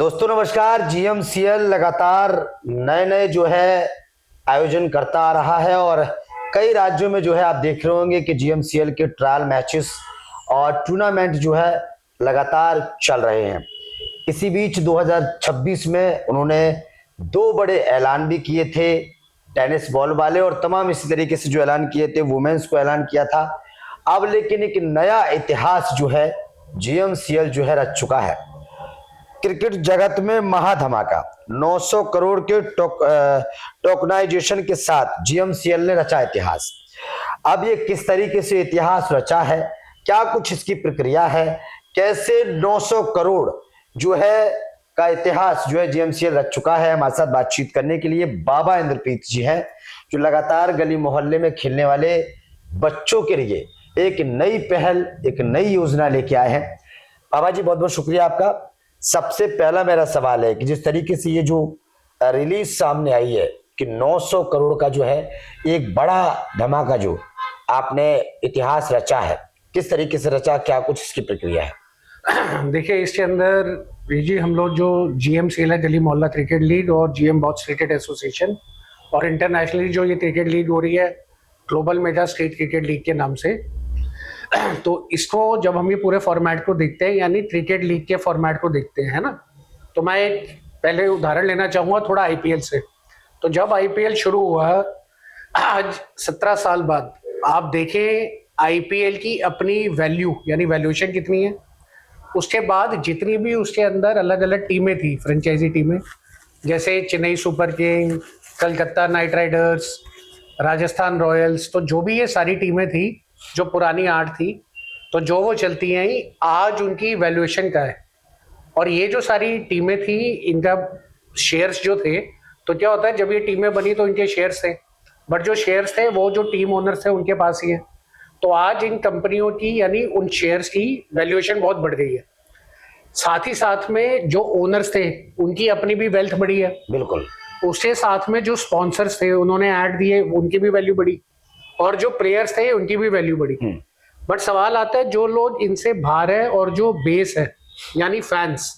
दोस्तों नमस्कार। जीएमसीएल लगातार नए नए जो है आयोजन करता आ रहा है और कई राज्यों में जो है आप देख रहे होंगे कि जीएमसीएल के ट्रायल मैचेस और टूर्नामेंट जो है लगातार चल रहे हैं। इसी बीच 2026 में उन्होंने दो बड़े ऐलान भी किए थे, टेनिस बॉल वाले और तमाम इसी तरीके से जो ऐलान किए थे वुमेन्स को ऐलान किया था। अब लेकिन एक नया इतिहास जो है जीएमसीएल जो है रच चुका है। क्रिकेट जगत में महाधमाका 900 करोड़ के टोकनाइजेशन के साथ जीएमसीएल ने रचा इतिहास। अब ये किस तरीके से इतिहास रचा है, क्या कुछ इसकी प्रक्रिया है, कैसे 900 करोड़ जो है का इतिहास जो है जीएमसीएल रच चुका है। हमारे साथ बातचीत करने के लिए बाबा इंद्रप्रीत जी हैं, जो लगातार गली मोहल्ले में खेलने वाले बच्चों के लिए एक नई पहल, एक नई योजना लेके आए हैं। बाबा जी बहुत बहुत शुक्रिया आपका। सबसे पहला मेरा सवाल है कि जिस तरीके से ये जो रिलीज सामने आई है कि 900 करोड़ का जो है एक बड़ा धमाका जो आपने इतिहास रचा है, किस तरीके से रचा, क्या कुछ इसकी प्रक्रिया है? देखिए, इसके अंदर जी हम लोग जो जीएमसीएल है, गली मोहल्ला क्रिकेट लीग, और जीएम बॉक्स क्रिकेट एसोसिएशन, और इंटरनेशनली जो ये क्रिकेट लीग हो रही है global mega state cricket league के नाम से, तो इसको जब हम ये पूरे फॉर्मेट को देखते हैं, यानी क्रिकेट लीग के फॉर्मेट को देखते हैं, है ना, तो मैं एक पहले उदाहरण लेना चाहूँगा थोड़ा आईपीएल से। तो जब आईपीएल शुरू हुआ आज 17 साल बाद, आप देखें आईपीएल की अपनी वैल्यू यानी वैल्यूएशन कितनी है। उसके बाद जितनी भी उसके अंदर अलग अलग टीमें थी, फ्रेंचाइजी टीमें, जैसे Chennai super king, Calcutta night Riders, Rajasthan Royals, तो जो भी ये सारी टीमें थी जो पुरानी 8 थी, तो जो वो चलती हैं, आज उनकी वैल्यूएशन का है। और ये जो सारी टीमें थी, इनका शेयर्स जो थे, तो क्या होता है जब ये टीमें बनी तो इनके शेयर्स थे, बट जो शेयर्स थे वो जो टीम ओनर्स थे उनके पास ही है। तो आज इन कंपनियों की यानी उन शेयर्स की वैल्यूएशन बहुत बढ़ गई है। साथ ही साथ में जो ओनर्स थे उनकी अपनी भी वेल्थ बढ़ी है। बिल्कुल। उसके साथ में जो स्पॉन्सर्स थे, उन्होंने ऐड दिए, उनकी भी वैल्यू बढ़ी, और जो प्लेयर्स थे उनकी भी वैल्यू बढ़ी। बट सवाल आता है जो लोग इनसे बाहर है और जो बेस है यानी फैंस,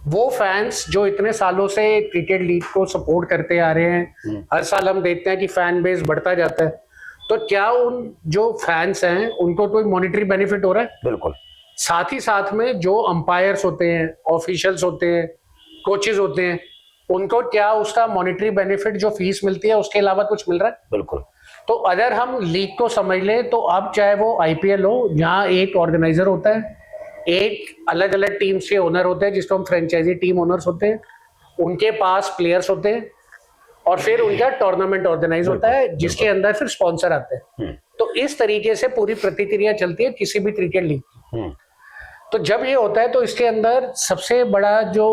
वो फैंस जो इतने सालों से क्रिकेट लीग को सपोर्ट करते आ रहे हैं, हर साल हम देखते हैं कि फैन बेस बढ़ता जाता है, तो क्या उन जो फैंस हैं उनको कोई मॉनिटरी बेनिफिट हो रहा है? बिल्कुल। साथ ही साथ में जो अंपायर्स होते हैं, ऑफिशियल्स होते हैं, कोचेज होते हैं, उनको क्या उसका मॉनिटरी बेनिफिट जो फीस मिलती है उसके अलावा कुछ मिल रहा है? बिल्कुल। तो अगर हम लीग को समझ लें तो अब चाहे वो आईपीएल हो, जहां एक ऑर्गेनाइजर होता है, एक अलग अलग टीम्स के ओनर होते हैं जिसको हम फ्रेंचाइजी टीम ओनर्स होते हैं, उनके पास प्लेयर्स होते हैं, और फिर उनका टूर्नामेंट ऑर्गेनाइज होता है जिसके अंदर फिर स्पॉन्सर आते हैं। तो इस तरीके से पूरी प्रतिक्रिया चलती है किसी भी क्रिकेट लीग की। तो जब ये होता है तो इसके अंदर सबसे बड़ा जो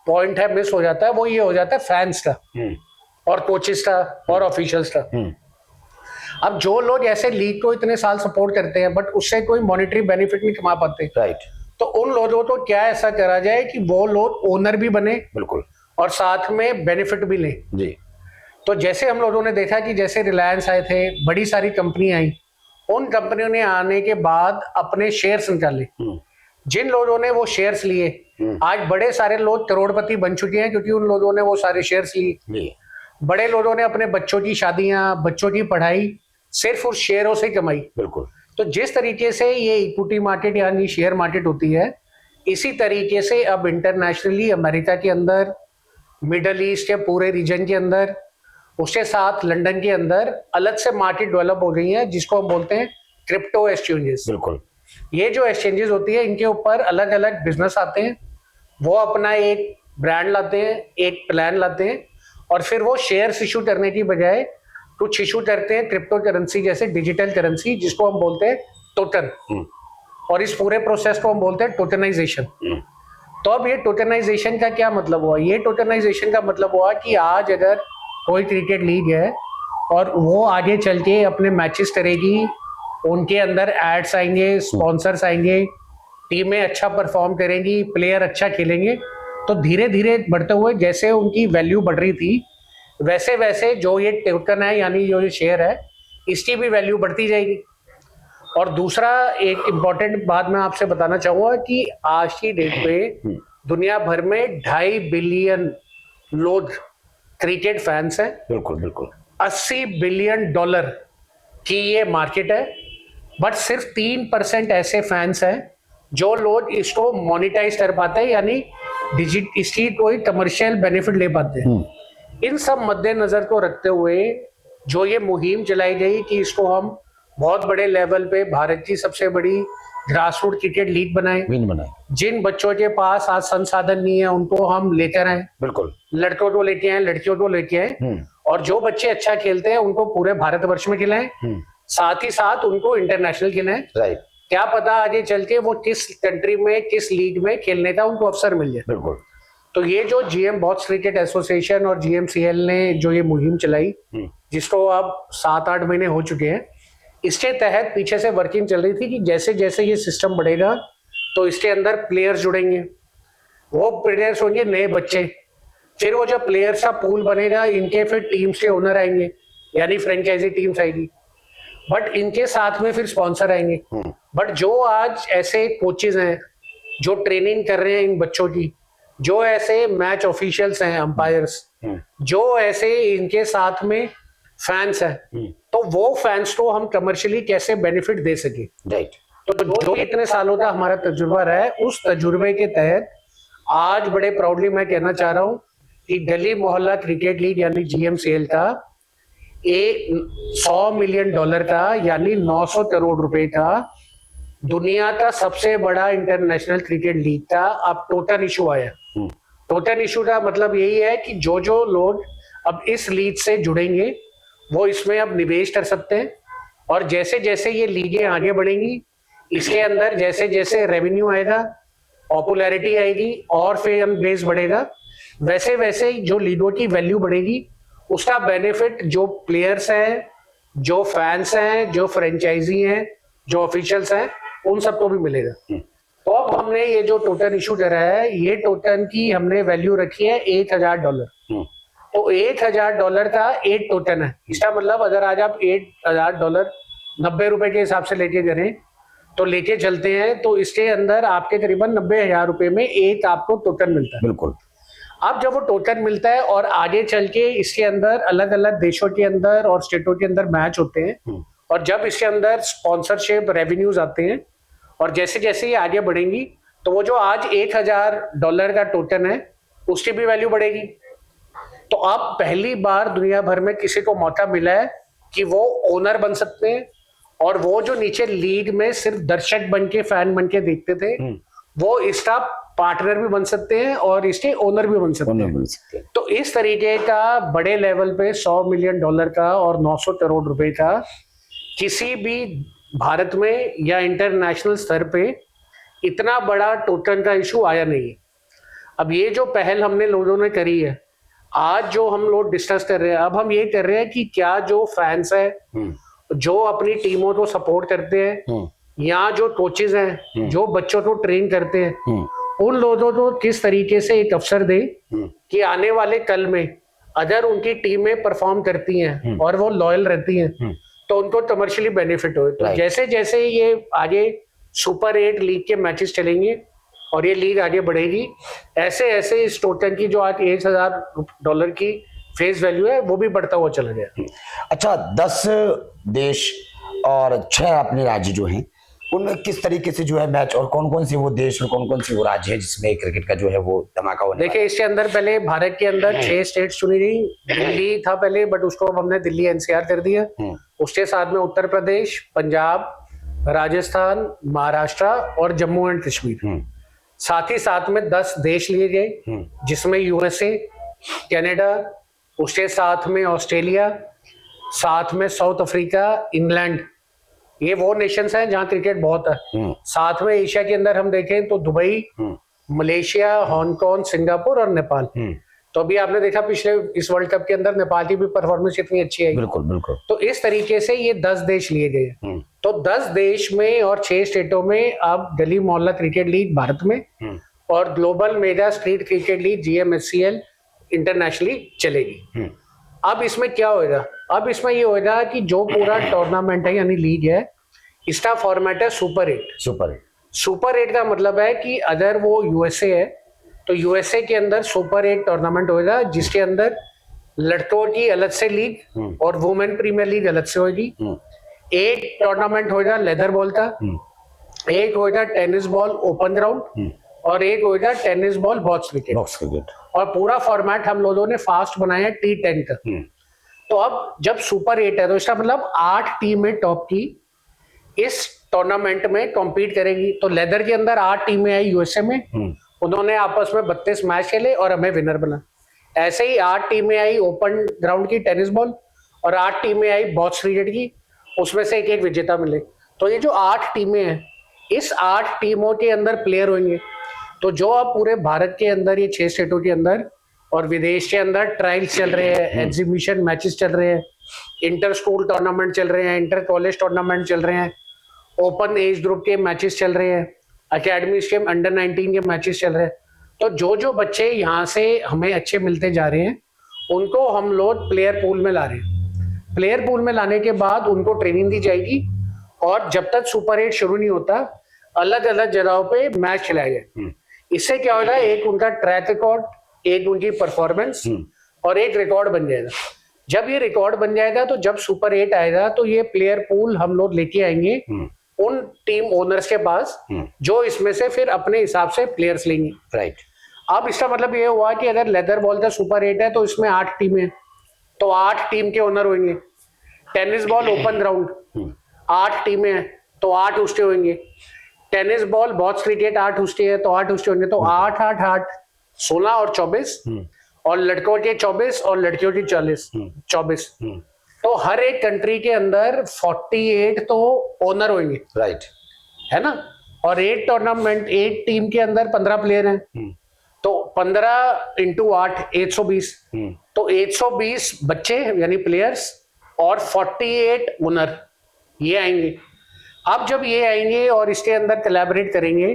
पॉइंट है मिस हो जाता है, वो ये हो जाता है फैंस का और कोचेस का और ऑफिशियल्स का। अब जो लोग ऐसे लीग को इतने साल सपोर्ट करते हैं बट उससे कोई मॉनिटरी बेनिफिट नहीं कमा पाते, राइट, तो उन लोगों को क्या ऐसा करा जाए कि वो लोग ओनर भी बने, बिल्कुल, और साथ में बेनिफिट भी लें जी। तो जैसे हम लोगों ने देखा कि जैसे रिलायंस आए थे, बड़ी सारी कंपनी आई, उन कंपनियों ने आने के बाद अपने शेयर्स निकाले। जिन लोगों ने वो शेयर्स लिए, आज बड़े सारे लोग करोड़पति बन चुके हैं क्योंकि उन लोगों ने वो सारे शेयर्स लिए। बड़े लोगों ने अपने बच्चों की शादियां, बच्चों की पढ़ाई सिर्फ उस शेयरों से कमाई। बिल्कुल। तो जिस तरीके से ये इक्विटी मार्केट यानी शेयर मार्केट होती है, इसी तरीके से अब इंटरनेशनली अमेरिका के अंदर, मिडल ईस्ट के पूरे रीजन के अंदर, उसके साथ लंदन के अंदर अलग से मार्केट डेवलप हो गई है जिसको हम बोलते हैं क्रिप्टो एक्सचेंजेस। बिल्कुल। ये जो एक्सचेंजेस होती है, इनके ऊपर अलग अलग बिजनेस आते हैं, वो अपना एक ब्रांड लाते हैं, एक प्लान लाते हैं, और फिर वो शेयर्स इशू करने की बजाय कुछ इशू करते हैं क्रिप्टो करेंसी जैसे डिजिटल करेंसी, जिसको हम बोलते हैं टोकन, और इस पूरे प्रोसेस को हम बोलते हैं टोकनाइजेशन। तो अब ये टोकनाइजेशन का क्या मतलब हुआ? ये टोकनाइजेशन का मतलब हुआ कि आज अगर कोई क्रिकेट लीग है और वो आगे चल के अपने मैचेस करेगी, उनके अंदर एड्स आएंगे, स्पॉन्सर्स आएंगे, टीमें अच्छा परफॉर्म करेंगी, प्लेयर अच्छा खेलेंगे, तो धीरे धीरे बढ़ते हुए जैसे उनकी वैल्यू बढ़ रही थी, वैसे वैसे जो ये टोकन है यानी जो ये शेयर है, इसकी भी वैल्यू बढ़ती जाएगी। और दूसरा एक इम्पॉर्टेंट बात मैं आपसे बताना चाहूँगा कि आज की डेट पे दुनिया भर में 2.5 बिलियन लोग क्रिकेट फैंस हैं। बिल्कुल बिल्कुल। 80 बिलियन डॉलर की ये मार्केट है, बट सिर्फ 3% ऐसे फैंस हैं जो लोग इसको मोनिटाइज कर पाते हैं, यानी इसकी कोई कमर्शियल बेनिफिट ले पाते हैं। इन सब मद्देनजर को रखते हुए जो ये मुहिम चलाई गई कि इसको हम बहुत बड़े लेवल पे भारत की सबसे बड़ी ग्रासरूट क्रिकेट लीग बनाए, जिन बच्चों के पास आज संसाधन नहीं है उनको हम लेकर आए, बिल्कुल, लड़कों को लेके आए, लड़कियों को लेके आए, और जो बच्चे अच्छा खेलते हैं उनको पूरे भारतवर्ष में खिलाएं, साथ ही साथ उनको इंटरनेशनल खिलाएं। राइट। क्या पता आगे चल के वो किस कंट्री में, किस लीग में खेलने का उनको अवसर मिल जाए। बिल्कुल। तो ये जो जीएम बॉक्स क्रिकेट एसोसिएशन और जीएमसीएल ने जो ये मुहिम चलाई, जिसको अब 7-8 महीने हो चुके हैं, इसके तहत पीछे से वर्किंग चल रही थी कि जैसे जैसे ये सिस्टम बढ़ेगा तो इसके अंदर प्लेयर्स जुड़ेंगे, वो प्लेयर्स होंगे नए बच्चे, फिर वो जब प्लेयर्स का पूल बनेगा इनके फिर टीम्स के ओनर आएंगे, यानी फ्रेंचाइजी टीम्स आएगी, बट इनके साथ में फिर स्पॉन्सर आएंगे। बट जो आज ऐसे कोचेज हैं जो ट्रेनिंग कर रहे हैं इन बच्चों की, जो ऐसे मैच ऑफिशियल्स हैं, अंपायर्स, जो ऐसे इनके साथ में फैंस हैं, तो वो फैंस को हम कमर्शियली कैसे बेनिफिट दे सके। राइट। तो जो इतने सालों का हमारा तजुर्बा रहा है, उस तजुर्बे के तहत आज बड़े प्राउडली मैं कहना चाह रहा हूं कि गली मोहल्ला क्रिकेट लीग यानी जीएमसीएल का 100 मिलियन डॉलर का यानी 900 करोड़ रुपए का दुनिया का सबसे बड़ा इंटरनेशनल क्रिकेट लीग का अब टोटल इशू आया। टोटल इशू का मतलब यही है कि जो जो लोग अब इस लीग से जुड़ेंगे वो इसमें अब निवेश कर सकते हैं, और जैसे जैसे ये लीगें आगे बढ़ेंगी इसके अंदर जैसे जैसे रेवेन्यू आएगा, पॉपुलैरिटी आएगी और फैन बेस बढ़ेगा, वैसे वैसे जो लीगों की वैल्यू बढ़ेगी, उसका बेनिफिट जो प्लेयर्स हैं, जो फैंस हैं, जो फ्रेंचाइजी हैं, जो ऑफिशियल्स हैं, उन सबको भी मिलेगा। तो अब हमने ये जो टोटल इशू करा है, ये टोटल की हमने वैल्यू रखी है $1,000। तो $1,000 का 8 टोटन है। इसका मतलब अगर आज आप $8,000 ₹90 के हिसाब से लेके करें तो लेके चलते हैं, तो इसके अंदर आपके करीबन $90,000 रुपए में एक आपको टोटन मिलता है। बिल्कुल। अब जब वो टोटन मिलता है और आगे चल के इसके अंदर अलग अलग देशों के अंदर और स्टेटों के अंदर मैच होते हैं, और जब इसके अंदर स्पॉन्सरशिप रेवेन्यूज आते हैं और जैसे जैसे ये आगे बढ़ेंगी, तो वो जो आज $1,000 का टोटन है उसकी भी वैल्यू बढ़ेगी। तो अब पहली बार दुनिया भर में किसी को मौका मिला है कि वो ओनर बन सकते हैं, और वो जो नीचे लीग में सिर्फ दर्शक बन के, फैन बन के देखते थे, वो इसका पार्टनर भी बन सकते हैं और इसके ओनर भी बन सकते हैं। तो इस तरीके का बड़े लेवल पे $100 मिलियन का और 900 करोड़ रुपए का किसी भी भारत में या इंटरनेशनल स्तर पे इतना बड़ा टोटन का इशू आया नहीं है। अब ये जो पहल हमने लोगों ने करी है, आज जो हम लोग डिस्कस कर रहे हैं, अब हम ये कर रहे हैं कि क्या जो फैंस है, जो अपनी टीमों को सपोर्ट करते हैं, या जो कोचेज हैं, जो बच्चों को ट्रेन करते हैं, उन लोगों को किस तरीके से एक अवसर दे कि आने वाले कल में अगर उनकी टीमें परफॉर्म करती हैं और वो लॉयल रहती हैं, तो उनको कमर्शियली बेनिफिट हो। तो जैसे जैसे ये आगे सुपर 8 लीग के मैचेस चलेंगे और ये लीग आगे बढ़ेगी, ऐसे ऐसे इस टोटन की जो आज $1,000 की फेस वैल्यू है वो भी बढ़ता हुआ चला गया। अच्छा, 10 देश और 6 अपने राज्य जो हैं, उनमें किस तरीके से जो है मैच, और कौन कौन से वो देश और कौन कौन से वो राज्य है जिसमें क्रिकेट का जो है वो धमाका होने? देखिए, इसके अंदर पहले भारत के अंदर 6 स्टेट्स चुनी गई। दिल्ली था पहले, बट उसको हमने दिल्ली एनसीआर कर दिया। उसके साथ में उत्तर प्रदेश, पंजाब, राजस्थान, महाराष्ट्र और जम्मू एंड कश्मीर। साथ ही साथ में 10 देश लिए गए, जिसमें यूएसए, कनाडा, उसके साथ में ऑस्ट्रेलिया, साथ में साउथ अफ्रीका, इंग्लैंड, ये वो नेशंस हैं जहां क्रिकेट बहुत है। साथ में एशिया के अंदर हम देखें तो दुबई, मलेशिया, हांगकांग, सिंगापुर और नेपाल। तो अभी आपने देखा पिछले इस वर्ल्ड कप के अंदर नेपाल की भी परफॉर्मेंस इतनी अच्छी है। बिल्कुल बिल्कुल। तो इस तरीके से ये 10 देश लिए गए। तो 10 देश में और 6 स्टेटों में अब गली मोहल्ला क्रिकेट लीग भारत में और global mega street cricket league GMSCL internationally चलेगी। अब इसमें क्या होगा? अब इसमें ये होगा कि जो पूरा टूर्नामेंट है यानी लीग है, इसका फॉर्मेट है सुपर 8। सुपर 8 का मतलब है कि अगर वो यूएसए है तो यूएसए के अंदर सुपर 8 टूर्नामेंट होगा, जिसके अंदर लड़कों की अलग से लीग और वुमेन प्रीमियर लीग अलग से होगी। एक टूर्नामेंट होगा लेदर बॉल का, एक होगा टेनिस बॉल ओपन ग्राउंड, और एक होगा टेनिस बॉल बॉक्स क्रिकेट। और पूरा फॉर्मेट हम लोगों ने फास्ट बनाया है T10 का। तो अब जब सुपर 8 है तो इसका मतलब 8 टीमें टॉप की इस टूर्नामेंट में कॉम्पीट करेगी। तो लेदर के अंदर 8 टीमें आई यूएसए में, उन्होंने आपस में 32 मैच खेले और हमें विनर बना। ऐसे ही 8 टीमें आई ओपन ग्राउंड की टेनिस बॉल, और 8 टीमें आई बॉक्स क्रिकेट की, उसमें से एक एक विजेता मिले। तो ये जो 8 टीमें हैं, इस 8 टीमों के अंदर प्लेयर होंगे। तो जो अब पूरे भारत के अंदर ये 6 स्टेटों के अंदर और विदेश के अंदर ट्रायल्स चल रहे हैं, एग्जीबिशन मैचेस चल रहे हैं, इंटर स्कूल टूर्नामेंट चल रहे हैं, इंटर कॉलेज टूर्नामेंट चल रहे हैं, ओपन एज ग्रुप के मैचेस चल रहे हैं, अकेडमी के अंडर 19 के मैचेस चल रहे हैं। तो जो जो बच्चे यहाँ से हमें अच्छे मिलते जा रहे हैं, उनको हम लोग प्लेयर पूल में ला रहे हैं। प्लेयर पूल में लाने के बाद उनको ट्रेनिंग दी जाएगी, और जब तक सुपर 8 शुरू नहीं होता, अलग अलग जगहों पे मैच खिलाए गए। इससे क्या होगा, एक उनका ट्रैक रिकॉर्ड, एक उनकी परफॉर्मेंस और एक रिकॉर्ड बन जाएगा। जब ये रिकॉर्ड बन जाएगा तो जब सुपर 8 आएगा तो ये प्लेयर पूल हम लोग लेके आएंगे उन टीम ओनर्स के पास, जो इसमें से फिर अपने हिसाब से प्लेयर्स लेंगे। राइट। अब इसका मतलब ये हुआ कि अगर लेदर बॉल का सुपर 8 है तो इसमें 8 टीमें, तो 8 टीम के ओनर होंगे। टेनिस बॉल ओपन ग्राउंड 8 टीमें हैं तो 8 उसके होंगे। टेनिस बॉल बॉक्स क्रिकेट 8 उसके है तो 8 उसके होंगे। तो 8 8 8 16 और 24, और लड़कों के 24 और लड़कियों की 24। तो हर एक कंट्री के अंदर 48 तो ओनर होंगे। राइट। है ना। और एक टूर्नामेंट, एक टीम के अंदर 15 प्लेयर हैं, तो 15 × 8 120। तो 120 बच्चे यानी प्लेयर्स और 48 ओनर ये आएंगे। अब जब ये आएंगे और इसके अंदर कोलैबोरेट करेंगे,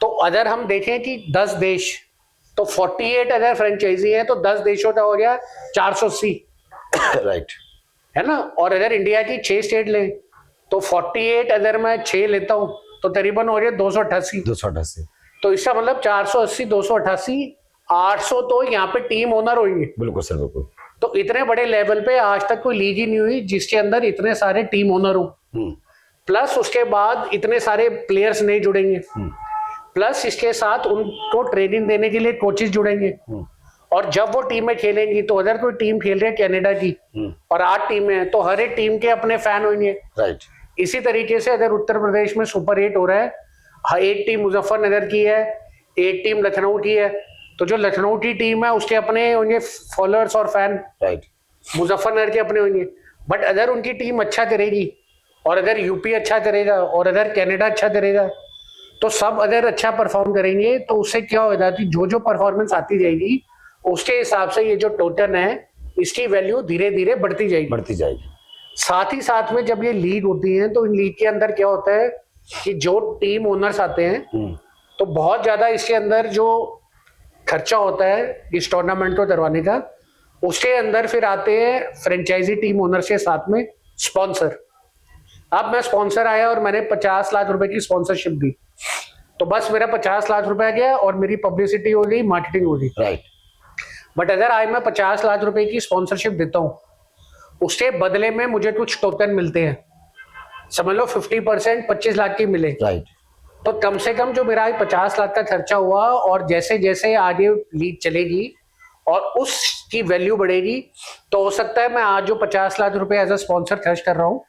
तो अगर हम देखें कि 10 देश, तो 48 अगर फ्रेंचाइजी है तो 10 देशों का हो गया 480। राइट। है ना। और अगर इंडिया की 6 स्टेट लें तो 48 अगर मैं 6 लेता हूं तो तकरीबन हो गया 288। तो इसका मतलब 480 288 800 तो यहाँ पे टीम ओनर होंगे। बिल्कुल सर, बिल्कुल। तो इतने बड़े लेवल पे आज तक कोई लीग ही नहीं हुई जिसके अंदर इतने सारे टीम ओनर हो। प्लस उसके बाद इतने सारे प्लेयर्स नहीं जुड़ेंगे, प्लस इसके साथ उनको ट्रेनिंग देने के लिए कोचेस जुड़ेंगे। और जब वो टीमें खेलेंगी तो अगर कोई टीम खेल रही है कनाडा की और 8 टीमें हैं, तो हर एक टीम के अपने फैन होंगे। राइट। इसी तरीके से अगर उत्तर प्रदेश में सुपर 8 हो रहा है, एक टीम मुजफ्फरनगर की है, एक टीम लखनऊ की है, तो जो लखनऊ की टीम है उसके अपने होंगे फॉलोअर्स और फैन। राइट। मुजफ्फरनगर के अपने होंगे। बट अगर उनकी टीम अच्छा करेगी, और अगर यूपी अच्छा करेगा, और अगर कनाडा अच्छा करेगा, तो सब अगर अच्छा परफॉर्म करेंगे, तो उससे क्या हो जाती, जो जो परफॉर्मेंस आती जाएगी उसके हिसाब से ये जो टोटल है इसकी वैल्यू धीरे धीरे बढ़ती जाएगी। साथ ही साथ में जब ये लीग होती है तो इन लीग के अंदर क्या होता है कि जो टीम ओनर्स आते हैं, तो बहुत ज्यादा इसके अंदर जो खर्चा होता है इस टूर्नामेंट को करवाने का, उसके अंदर फिर आते हैं फ्रेंचाइजी टीम ओनर्स के साथ में स्पॉन्सर। अब मैं स्पॉन्सर आया और मैंने 50 लाख रुपए की स्पॉन्सरशिप दी, तो बस मेरा 50 लाख रुपया गया और मेरी पब्लिसिटी हो गई, मार्केटिंग हो गई। राइट। बट अगर आज मैं 50 लाख रुपए की स्पॉन्सरशिप देता हूँ, उसके बदले में मुझे कुछ टोकन मिलते हैं, समझ लो 50% 25 लाख की मिले। राइट। तो कम से कम जो मेरा 50 लाख का खर्चा हुआ, और जैसे जैसे आगे लीग चलेगी और उसकी वैल्यू बढ़ेगी, तो हो सकता है मैं आज जो 50 लाख रुपए एज अ स्पॉन्सर खर्च कर रहा हूँ,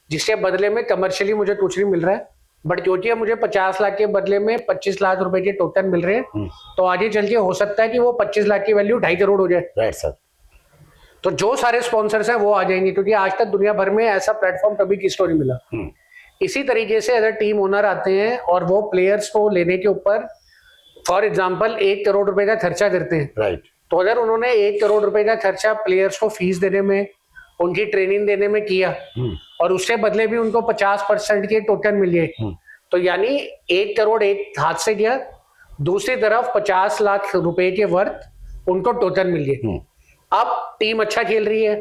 जिसके बदले में कमर्शियली मुझे कुछ नहीं मिल रहा है, बट क्योंकि मुझे 50 लाख के बदले में 25 लाख रुपए के टोकन मिल रहे हैं, तो आगे चल के हो सकता है कि वो 25 लाख की वैल्यू 2.5 करोड़ हो जाए। Right sir. तो जो सारे स्पॉन्सर्स हैं वो आ जाएंगे, क्योंकि आज तक दुनिया भर में ऐसा प्लेटफॉर्म कभी किसी को नहीं मिला। इसी तरीके से अगर टीम ओनर आते हैं और वो प्लेयर्स को लेने के ऊपर फॉर एग्जांपल 1 करोड़ रुपए का खर्चा करते हैं, राइट। तो अगर उन्होंने 1 करोड़ रुपए का खर्चा प्लेयर्स को फीस देने में, उनकी ट्रेनिंग देने में किया, और उसके बदले भी उनको 50% के टोकन मिल गए, तो यानी 1 करोड़ एक हाथ से गया, दूसरी तरफ 50 लाख रुपए के वर्थ उनको टोकन मिल गए। अब टीम अच्छा खेल रही है,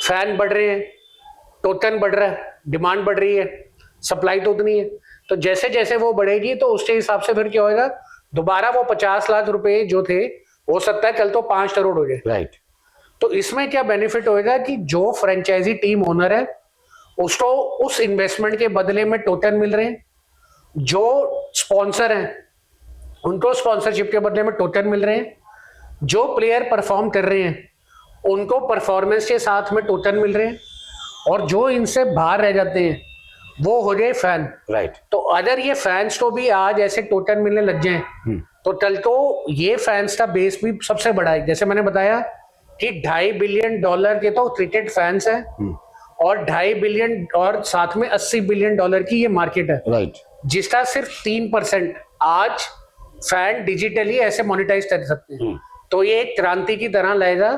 फैन बढ़ रहे हैं, टोकन बढ़ रहा है, डिमांड बढ़ रही है, सप्लाई तो उतनी है, तो जैसे जैसे वो बढ़ेगी तो उसके हिसाब से फिर क्या होगा, दोबारा वो 50 लाख रुपए जो थे, हो सकता है कल तो 5 करोड़ हो जाए। राइट। तो इसमें क्या बेनिफिट होएगा कि जो फ्रेंचाइजी टीम ओनर है उसको उस इन्वेस्टमेंट के बदले में टोकन मिल रहे हैं, जो स्पॉन्सर हैं उनको स्पॉन्सरशिप के बदले में टोकन मिल रहे हैं, जो प्लेयर परफॉर्म कर रहे हैं उनको परफॉर्मेंस के साथ में टोकन मिल रहे हैं, और जो इनसे बाहर रह जाते हैं वो हो गए फैन। राइट। तो अगर ये फैंस को भी आज ऐसे टोकन मिलने लग जाए तो कल तो ये फैंस का बेस भी सबसे बड़ा है। जैसे मैंने बताया कि $2.5 बिलियन के तो क्रिकेट फैंस हैं, और 2.5 बिलियन और साथ में $80 बिलियन की ये मार्केट है। राइट। जिसका सिर्फ 3% आज फैन डिजिटली ऐसे मोनेटाइज कर सकते हैं। तो ये एक क्रांति की तरह लाएगा,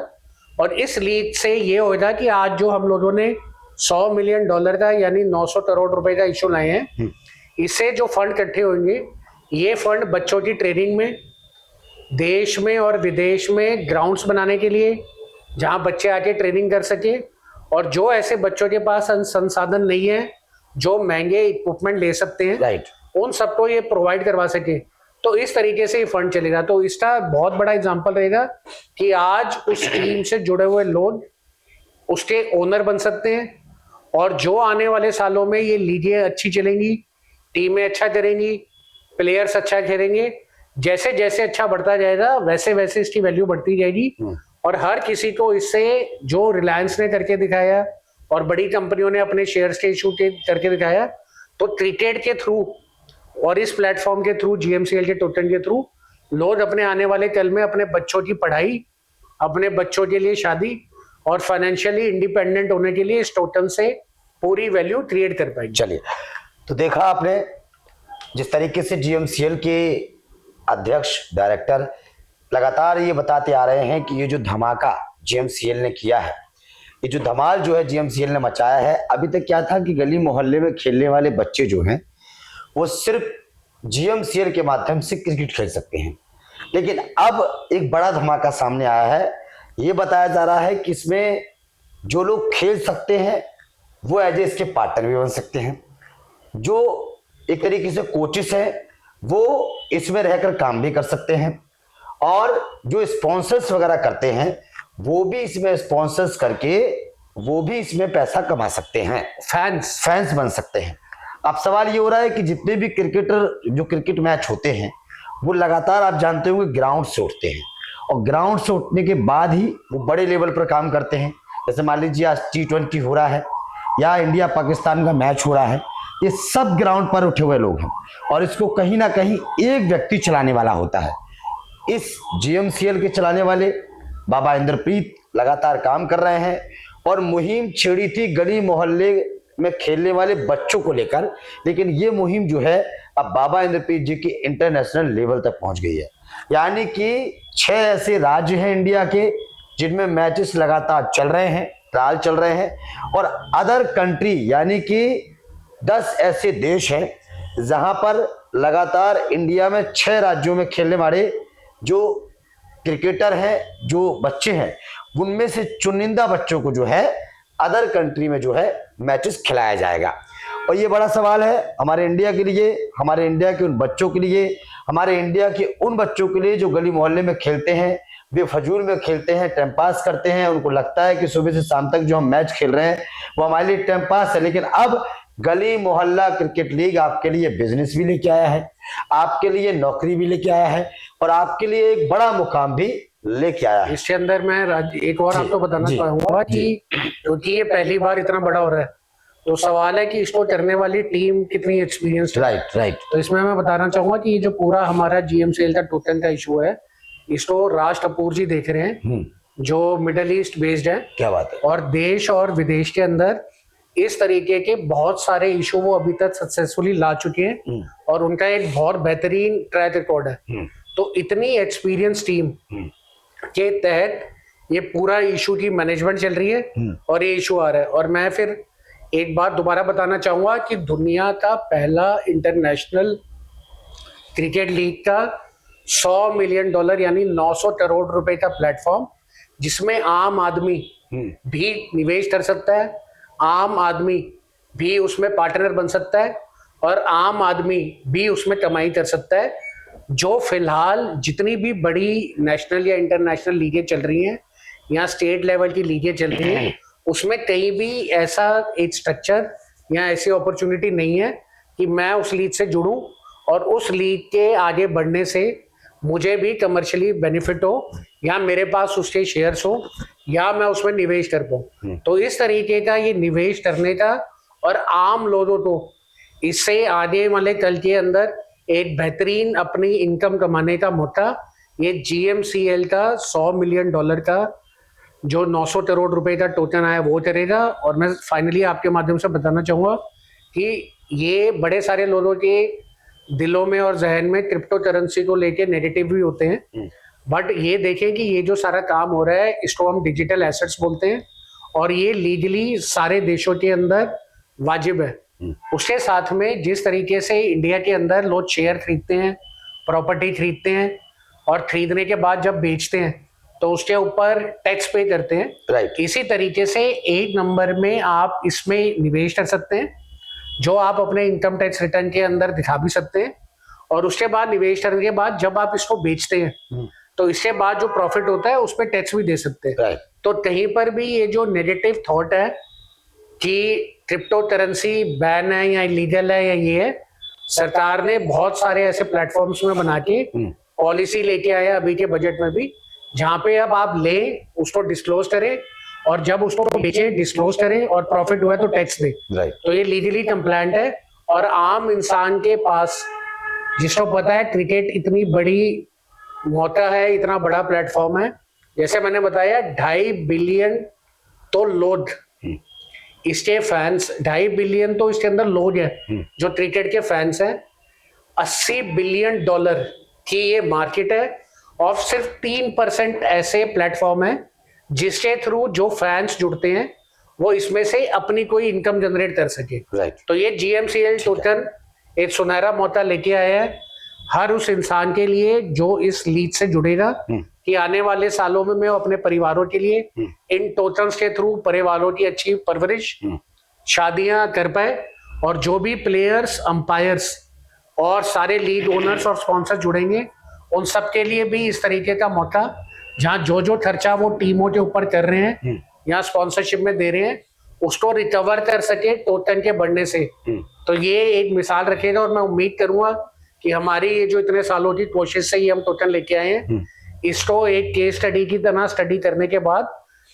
और इस लीग से ये होगा कि आज जो हम लोगों ने $100 मिलियन का यानी 900 करोड़ रुपए का इशू लाए हैं, इससे जो फंड इकट्ठे होंगे ये फंड बच्चों की ट्रेनिंग में, देश में और विदेश में ग्राउंड्स बनाने के लिए जहां बच्चे आके ट्रेनिंग कर सके, और जो ऐसे बच्चों के पास संसाधन नहीं है जो महंगे इक्विपमेंट ले सकते हैं, राइट, उन सबको ये प्रोवाइड करवा सके। तो इस तरीके से ये फंड चलेगा। तो इसका बहुत बड़ा एग्जांपल रहेगा कि आज उस टीम से जुड़े हुए लोग उसके ओनर बन सकते हैं, और जो आने वाले सालों में ये लीगें अच्छी चलेंगी, टीमें अच्छा करेंगी, प्लेयर्स अच्छा खेलेंगे, जैसे जैसे अच्छा बढ़ता जाएगा वैसे वैसे इसकी वैल्यू बढ़ती जाएगी। और हर किसी को इससे, जो रिलायंस ने करके दिखाया और बड़ी कंपनियों ने अपने शेयर्स के इशू के करके दिखाया, तो क्रिकेट के थ्रू और इस प्लेटफॉर्म के थ्रू, GMCL के टोकन के थ्रू, लोग अपने आने वाले कल में अपने बच्चों की पढ़ाई, अपने बच्चों के लिए शादी और फाइनेंशियली इंडिपेंडेंट होने के लिए इस टोकन से पूरी वैल्यू क्रिएट कर पाएंगे। चलिए, तो देखा आपने जिस तरीके से GMCL के अध्यक्ष डायरेक्टर लगातार ये बताते आ रहे हैं कि ये जो धमाका GMCL ने किया है, ये जो धमाल जो है GMCL ने मचाया है। अभी तक क्या था कि गली मोहल्ले में खेलने वाले बच्चे जो हैं वो सिर्फ GMCL के माध्यम से क्रिकेट खेल सकते हैं, लेकिन अब एक बड़ा धमाका सामने आया है। ये बताया जा रहा है कि इसमें जो लोग खेल सकते हैं वो एज ए इसके पार्टनर भी बन सकते हैं, जो एक तरीके से कोचेस हैं वो इसमें रहकर काम भी कर सकते हैं, और जो स्पॉन्सर्स वगैरह करते हैं वो भी इसमें स्पॉन्सर्स करके वो भी इसमें पैसा कमा सकते हैं, फैंस बन सकते हैं। अब सवाल ये हो रहा है कि जितने भी क्रिकेटर, जो क्रिकेट मैच होते हैं वो लगातार आप जानते होंगे ग्राउंड से उठते हैं, और ग्राउंड से उठने के बाद ही वो बड़े लेवल पर काम करते हैं। जैसे मान लीजिए आज T20 हो रहा है या इंडिया पाकिस्तान का मैच हो रहा है, ये सब ग्राउंड पर उठे हुए लोग हैं, और इसको कहीं ना कहीं एक व्यक्ति चलाने वाला होता है। इस GMCL के चलाने वाले बाबा इंद्रप्रीत लगातार काम कर रहे हैं, और मुहिम छेड़ी थी गली मोहल्ले में खेलने वाले बच्चों को लेकर, लेकिन ये मुहिम जो है अब बाबा इंद्रप्रीत जी की इंटरनेशनल लेवल तक पहुंच गई है। यानी कि 6 ऐसे राज्य हैं इंडिया के जिनमें मैचेस लगातार चल रहे हैं, ट्रायल चल रहे हैं, और अदर कंट्री यानी कि 10 ऐसे देश हैं जहां पर लगातार इंडिया में 6 राज्यों में खेलने वाले जो क्रिकेटर हैं, जो बच्चे हैं, उनमें से चुनिंदा बच्चों को जो है अदर कंट्री में जो है मैचेस खिलाया जाएगा। और ये बड़ा सवाल है हमारे इंडिया के लिए, हमारे इंडिया के उन बच्चों के लिए, हमारे इंडिया के उन बच्चों के लिए जो गली मोहल्ले में खेलते हैं, वे फजूल में खेलते हैं, टाइम पास करते हैं। उनको लगता है कि सुबह से शाम तक जो हम मैच खेल रहे हैं वो हमारे लिए टाइम पास है, लेकिन अब गली मोहल्ला क्रिकेट लीग आपके लिए बिजनेस भी लेके आया है, आपके लिए नौकरी भी लेके आया है, और आपके लिए एक बड़ा मुकाम भी लेके आया है। इसके अंदर मैं एक और आपको बताना चाहूंगा कि क्योंकि ये पहली बार इतना बड़ा हो रहा है, तो सवाल है कि इसको करने वाली टीम कितनी एक्सपीरियंस्ड है। राइट। तो इसमें मैं बताना चाहूंगा कि ये जो पूरा हमारा GMCL का टोकन का इशू है, इसको राज कपूर जी देख रहे हैं, जो मिडल ईस्ट बेस्ड है। क्या बात है। और देश और विदेश के अंदर इस तरीके के बहुत सारे इशू वो अभी तक सक्सेसफुली ला चुके हैं, और उनका एक बहुत बेहतरीन ट्रैक रिकॉर्ड है। तो इतनी एक्सपीरियंस टीम के तहत ये पूरा इशू की मैनेजमेंट चल रही है, और ये इशू आ रहा है। और मैं फिर एक बात दोबारा बताना चाहूंगा कि दुनिया का पहला इंटरनेशनल क्रिकेट लीग का $100 मिलियन यानी 900 करोड़ रुपए का प्लेटफॉर्म, जिसमें आम आदमी भी निवेश कर सकता है, आम आदमी भी उसमें पार्टनर बन सकता है, और आम आदमी भी उसमें कमाई कर सकता है। जो फिलहाल जितनी भी बड़ी नेशनल या इंटरनेशनल लीगें चल रही हैं या स्टेट लेवल की लीगें चल रही हैं, उसमें कहीं भी ऐसा एक स्ट्रक्चर या ऐसी अपॉर्चुनिटी नहीं है कि मैं उस लीग से जुड़ूं और उस लीग के आगे बढ़ने से मुझे भी कमर्शियली बेनिफिट हो या मेरे पास उसके शेयर्स हो या मैं उसमें निवेश कर पाऊँ। तो इस तरीके का ये निवेश करने का और आम लोगों को इससे आगे वाले कल के अंदर एक बेहतरीन अपनी इनकम कमाने का मौका ये GMCL का $100 मिलियन का जो 900 करोड़ रुपए का टोकन आया वो करेगा। और मैं फाइनली आपके माध्यम से बताना चाहूंगा कि ये बड़े सारे लोगों के दिलों में और जहन में क्रिप्टो करेंसी को लेके नेगेटिव भी होते हैं, बट ये देखें कि ये जो सारा काम हो रहा है इसको हम डिजिटल एसेट्स बोलते हैं और ये लीगली सारे देशों के अंदर वाजिब है। उसके साथ में जिस तरीके से इंडिया के अंदर लोग शेयर खरीदते हैं, प्रॉपर्टी खरीदते हैं और खरीदने के बाद जब बेचते हैं तो उसके ऊपर टैक्स पे करते हैं, राइट। इसी तरीके से एक नंबर में आप इसमें निवेश कर सकते हैं जो आप अपने इनकम टैक्स रिटर्न के अंदर दिखा भी सकते हैं। और उसके बाद निवेश करने के बाद जब आप इसको बेचते हैं तो इसके बाद जो प्रॉफिट होता है उस पर टैक्स भी दे सकते हैं। राइट। तो कहीं पर भी ये जो नेगेटिव थॉट है कि क्रिप्टो करेंसी बैन है या इलीगल है या ये है, सरकार ने बहुत सारे ऐसे प्लेटफॉर्म्स में बना के पॉलिसी लेके आया अभी के बजट में भी, जहां पे अब आप ले उसको डिस्क्लोज करें और जब उसको बेचे डिस्क्लोज करें और प्रॉफिट हुआ तो टैक्स दे। राइट। तो ये लीगली कंप्लायंट है और आम इंसान के पास जिसको पता है क्रिकेट इतनी बड़ी मौका है, इतना बड़ा प्लेटफॉर्म है, जैसे मैंने बताया 2.5 बिलियन तो लोग इसके फैंस, 2.5 बिलियन तो इसके अंदर लोग हैं जो क्रिकेट के फैंस हैं। $80 बिलियन की ये मार्केट है और सिर्फ 3% ऐसे प्लेटफॉर्म है जिसके थ्रू जो फैंस जुड़ते हैं वो इसमें से अपनी कोई इनकम जनरेट कर सके। राइट। तो ये GMCL टोकन एक सुनहरा मौका लेके आया है हर उस इंसान के लिए जो इस लीग से जुड़ेगा कि आने वाले सालों में मैं अपने परिवारों के लिए इन टोकन्स के थ्रू परिवारों की अच्छी परवरिश, शादियां कर पाए और जो भी प्लेयर्स, अंपायर्स और सारे लीग ओनर्स और स्पॉन्सर जुड़ेंगे उन सब के लिए भी इस तरीके का मौका, जहां जो जो खर्चा वो टीमों के ऊपर कर रहे हैं या स्पॉन्सरशिप में दे रहे हैं उसको रिकवर कर सके टोकन के बढ़ने से। तो ये एक मिसाल रखेगा और मैं उम्मीद करूंगा कि हमारी ये जो इतने सालों की कोशिश से ही हम टोकन लेके आए हैं, इसको एक केस स्टडी की तरह स्टडी करने के बाद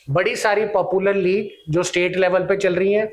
बड़ी सारी पॉपुलर लीग जो स्टेट लेवल पे चल रही हैं